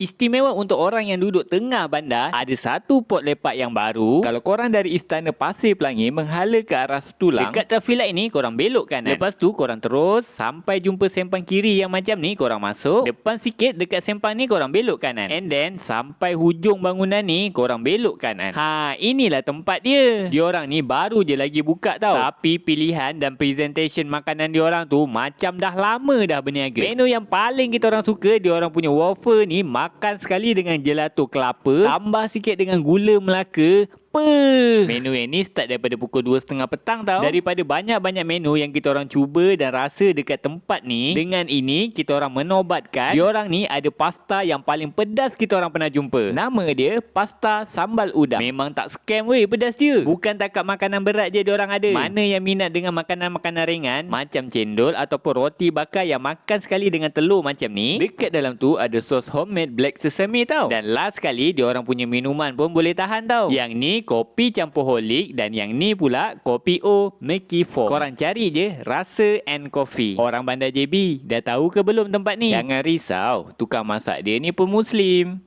Istimewa untuk orang yang duduk tengah bandar, ada satu pot lepak yang baru. Kalau korang dari Istana Pasir Pelangi menghala ke arah Setulang, dekat traffic light ni korang belok kanan. Lepas tu korang terus sampai jumpa sempang kiri yang macam ni, korang masuk. Depan sikit dekat sempang ni korang belok kanan. And then sampai hujung bangunan ni korang belok kanan. Inilah tempat dia. Diorang ni baru je lagi buka tau. Tapi pilihan dan presentation makanan diorang tu macam dah lama dah berniaga. Menu yang paling kita orang suka, diorang punya waffle ni makan sekali dengan gelato kelapa, tambah sikit dengan gula Melaka. Menu yang ni start daripada pukul 2.30 petang tau. Daripada banyak-banyak menu yang kita orang cuba dan rasa dekat tempat ni, dengan ini kita orang menobatkan diorang ni ada pasta yang paling pedas kita orang pernah jumpa. Nama dia pasta sambal udang. Memang tak scam weh, pedas dia. Bukan takat makanan berat je diorang ada. Mana yang minat dengan makanan-makanan ringan macam cendol ataupun roti bakar yang makan sekali dengan telur macam ni, dekat dalam tu ada sos homemade black sesame tau. Dan last sekali diorang punya minuman pun boleh tahan tau. Yang ni kopi campur holik dan yang ni pula kopi O Milky Foam. Korang cari je Rasa and Coffee. Orang Bandar JB dah tahu ke belum tempat ni? Jangan risau, tukang masak dia ni pun Muslim.